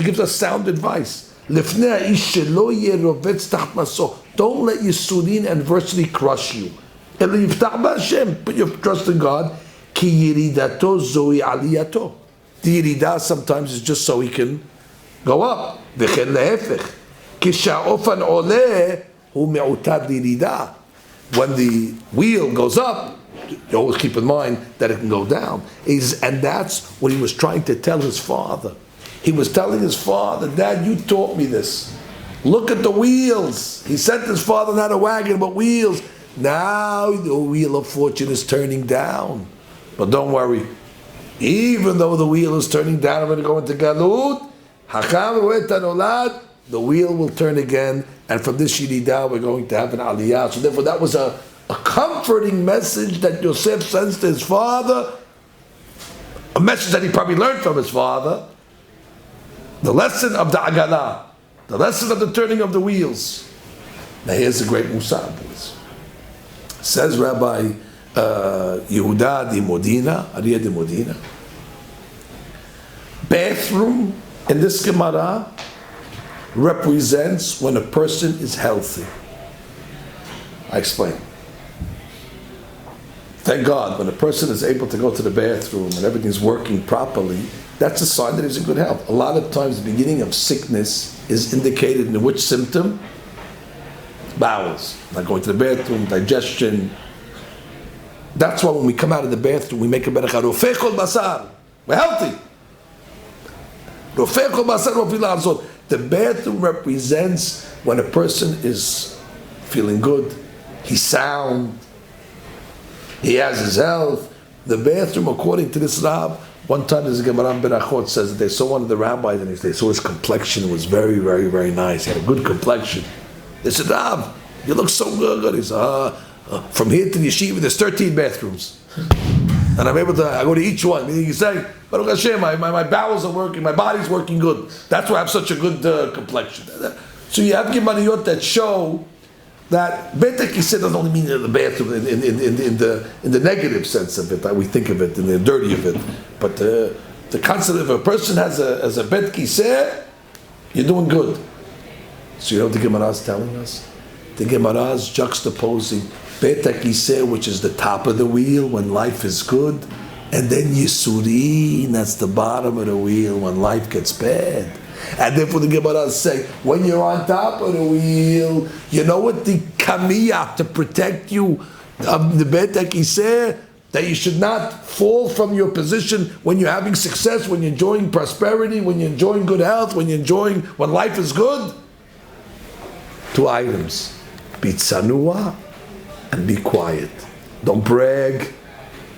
gives us sound advice. Don't let Yisurin and adversity crush you. Put your trust in God. The Yiridah sometimes is just so he can go up. When the wheel goes up, you always keep in mind that it can go down. And that's what he was trying to tell his father. He was telling his father, Dad, you taught me this. Look at the wheels. He sent his father not a wagon, but wheels. Now the wheel of fortune is turning down. But don't worry. Even though the wheel is turning down, I'm going to go into Galut. The wheel will turn again. And from this Yiridah, we're going to have an Aliyah. So therefore, that was a comforting message that Yosef sends to his father. A message that he probably learned from his father. The lesson of the Agalah. The lesson of the turning of the wheels. Now here's the great Musar. Says Rabbi Yehuda di Modina, Ariya di Modina. Bathroom in this Gemara represents when a person is healthy. I explain. Thank God, when a person is able to go to the bathroom and everything's working properly, that's a sign that he's in good health. A lot of times the beginning of sickness is indicated in which symptom? Bowels. Like going to the bathroom, digestion. That's why when we come out of the bathroom, we make a beracha. Rofei kol basar. We're healthy. Rofei kol basar rofei la'azot. The bathroom represents when a person is feeling good, he's sound, he has his health. The bathroom, according to this Rab, one time there's a Gemara in Berachot says that they saw one of the rabbis and they saw his complexion was very, very, very nice. He had a good complexion. They said, Rab, you look so good. He said, from here to the yeshiva, there's 13 bathrooms. And I'm able to, I go to each one. Meaning you say, Baruch Hashem, my bowels are working, my body's working good. That's why I have such a good complexion. So you have Gemariyot that show that Betek Yiseh doesn't only mean in the bathroom in the negative sense of it, that we think of it, in the dirty of it. But The concept if a person has a bet kiseh, you're doing good. So you know what the Gemara is telling us? The Gemara is juxtaposing bet kiseh, which is the top of the wheel when life is good, and then Yisurin, that's the bottom of the wheel when life gets bad. And therefore the Gemara say, when you're on top of the wheel, you know what the kamiyah to protect you of the bet kiseh, that you should not fall from your position when you're having success, when you're enjoying prosperity, when you're enjoying good health, when life is good. 2 items: be tsanua and be quiet. Don't brag,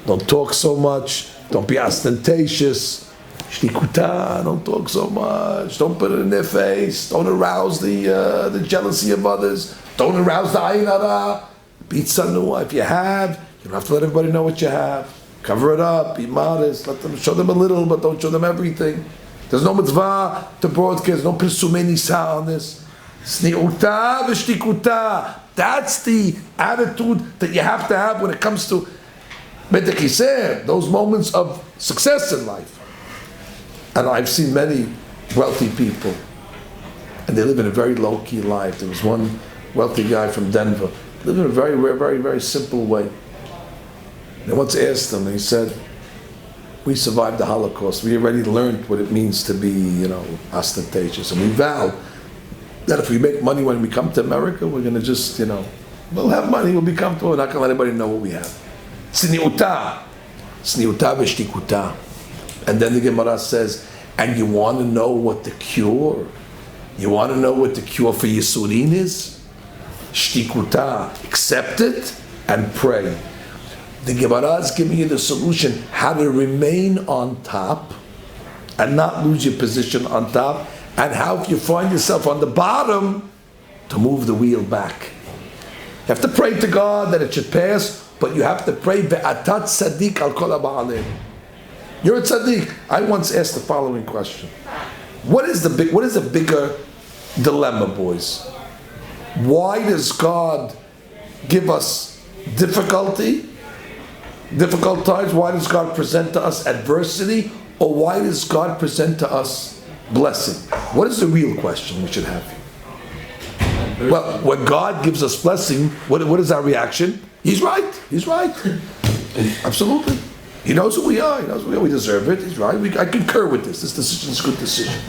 don't talk so much, don't be ostentatious. Shtikuta, don't talk so much, don't put it in their face, don't arouse the jealousy of others, don't arouse the ayin hara. Be tsanua. If you have, you don't have to let everybody know what you have. Cover it up, be modest, show them a little, but don't show them everything. There's no mitzvah to broadcast, no pirsumei nisa on this. Sni'uta v'shtikuta. That's the attitude that you have to have when it comes to bet kiseh, those moments of success in life. And I've seen many wealthy people, and they live in a very low-key life. There was one wealthy guy from Denver, lived in a very, very, very simple way. And I once asked him, and he said, we survived the Holocaust. We already learned what it means to be, ostentatious. And we vow that if we make money when we come to America, we're going to just, we'll have money, we'll be comfortable, we're not going to let anybody know what we have. Sni'uta v'shtikuta. And then the Gemara says, and you want to know what the cure? You want to know what the cure for Yisurin is? Shtikuta. Accept it and pray. The Gemara is giving you the solution how to remain on top and not lose your position on top, and how if you find yourself on the bottom, to move the wheel back. You have to pray to God that it should pass, but you have to pray ve'atat tzaddik al kol ha'ba'alim. You're a tzaddik. I once asked the following question: What is a bigger dilemma, boys? Why does God give us difficult times? Why does God present to us adversity? Or why does God present to us blessing? What is the real question we should have? Well, when God gives us blessing, what is our reaction? He's right. Absolutely. He knows who we are. He knows we deserve it. He's right. I concur with this. This decision is a good decision.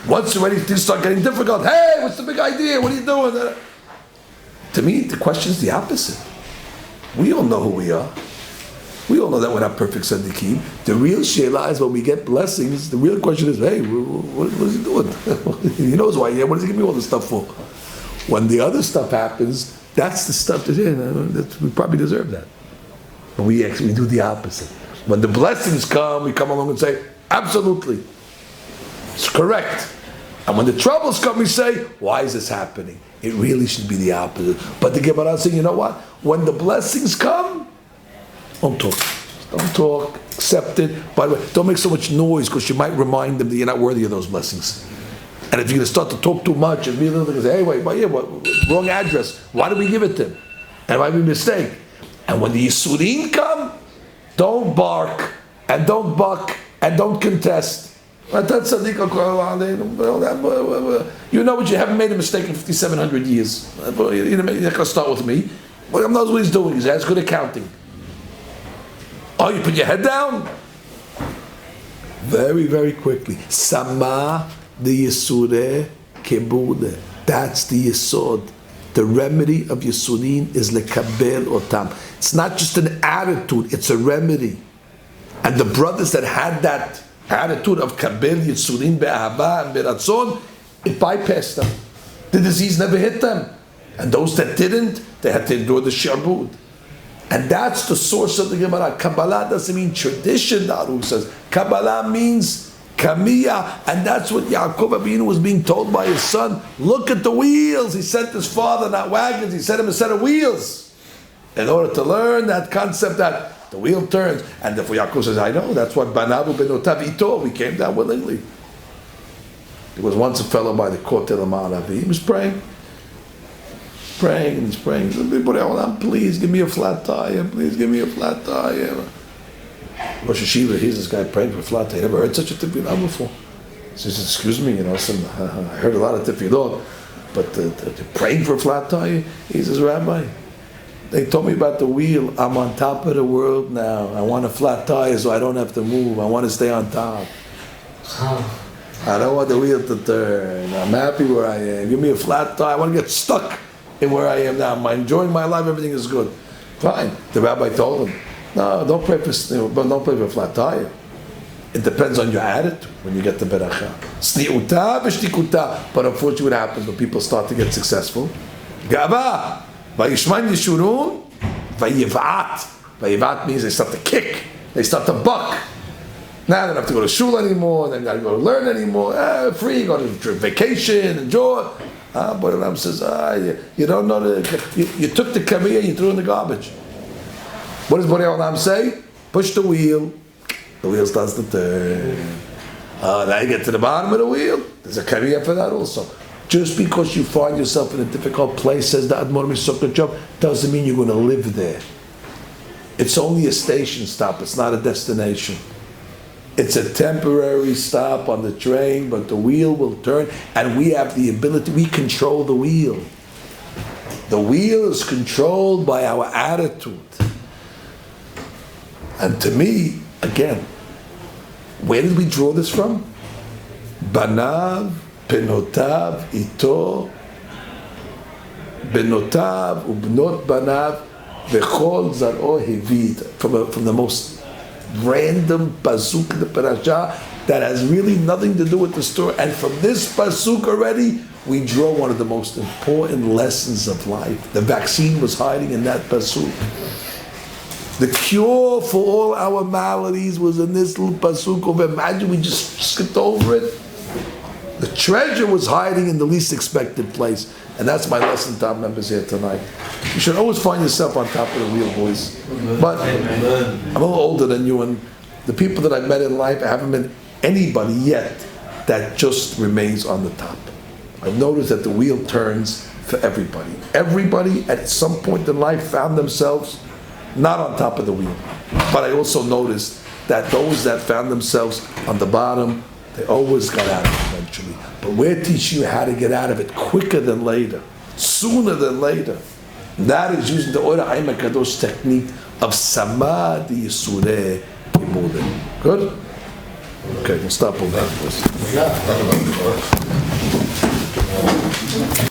Once already things start getting difficult, hey, what's the big idea? What are you doing? To me, the question is the opposite. We all know who we are. We all know that we're not perfect tzaddikim. The real sheila is when we get blessings, the real question is, hey, what is he doing? He knows why. What does he give me all this stuff for? When the other stuff happens, that's the stuff that we probably deserve that. But we do the opposite. When the blessings come, we come along and say, absolutely, it's correct. And when the troubles come, we say, why is this happening? It really should be the opposite. But the Gemara is saying, you know what? When the blessings come, don't talk, accept it. By the way, don't make so much noise, because you might remind them that you're not worthy of those blessings. And if you're going to start to talk too much, and be a little bit, say, hey, wait, wrong address. Why did we give it to him? And it might be a mistake. And when the Yisurin come, don't bark, and don't buck, and don't contest. You know what? You haven't made a mistake in 5,700 years. You're not going to start with me. Well, he knows what he's doing. He has good accounting. Oh, you put your head down? Very, very quickly. Sama the Yisure Kebude. That's the Yisod. The remedy of Yisurin is lekabel otam. It's not just an attitude, it's a remedy. And the brothers that had that attitude of kabel Yisurin be'ahava and be'ratzon, it bypassed them. The disease never hit them. And those that didn't, they had to endure the sharbud. And that's the source of the Gemara. Kabbalah doesn't mean tradition, the Aruch says. Kabbalah means Kamiya, and that's what Yaakov Avinu was being told by his son. Look at the wheels. He sent his father, not wagons. He sent him a set of wheels in order to learn that concept that the wheel turns. And therefore Yaakov says, I know, that's what Banavu benotav ito. We came down willingly. There was once a fellow by the Kotel Ma'aravi. He was praying, and he's praying. He said, please give me a flat tire. Please give me a flat tire. Rosh Hashiva, here's this guy praying for flat tire. Never heard such a tefillah before. So he says, excuse me, I heard a lot of tefillot, but praying for a flat tire? He says, Rabbi, they told me about the wheel. I'm on top of the world now. I want a flat tire so I don't have to move. I want to stay on top. I don't want the wheel to turn. I'm happy where I am. Give me a flat tire. I want to get stuck in where I am now. I'm enjoying my life. Everything is good. Fine. The rabbi told him, no, don't pray for a flat tire. It depends on your attitude when you get the beracha. Sni'uta v'shtikuta. But unfortunately what happens when people start to get successful? Gava. Vayishman yishurun. Vayivat. Vayivat means they start to kick. They start to buck. Now they don't have to go to shul anymore. They don't got to go to learn anymore. Free, go to vacation, enjoy. But Ram says, you don't know you took the kamiyah, you threw it in the garbage. What does Borei Olam say? Push the wheel. The wheel starts to turn. Now you get to the bottom of the wheel. There's a kamiyah for that also. Just because you find yourself in a difficult place, says the Admor Misokachov, doesn't mean you're going to live there. It's only a station stop. It's not a destination. It's a temporary stop on the train, but the wheel will turn, and we have the ability, we control the wheel. The wheel is controlled by our attitude. And to me, again, where did we draw this from? Banav, Benotav, Ito, Benotav, Ubnot Banav, Vechol Zaro Hevit, from the most random pasuk in the parasha that has really nothing to do with the story. And from this pasuk already, we draw one of the most important lessons of life. The vaccine was hiding in that pasuk. The cure for all our maladies was in this little pasuk. Imagine we just skipped over it. The treasure was hiding in the least expected place. And that's my lesson to our members here tonight. You should always find yourself on top of the wheel, boys. But I'm a little older than you, and the people that I've met in life, I haven't met anybody yet that just remains on the top. I've noticed that the wheel turns for everybody. Everybody at some point in life found themselves not on top of the wheel. But I also noticed that those that found themselves on the bottom, they always got out of it eventually. But we're teaching you how to get out of it quicker than later, sooner than later. And that is using the Ora Haim HaKadosh technique of Samadhi Yisureh Imulim. Good? Okay, we'll stop over that, please.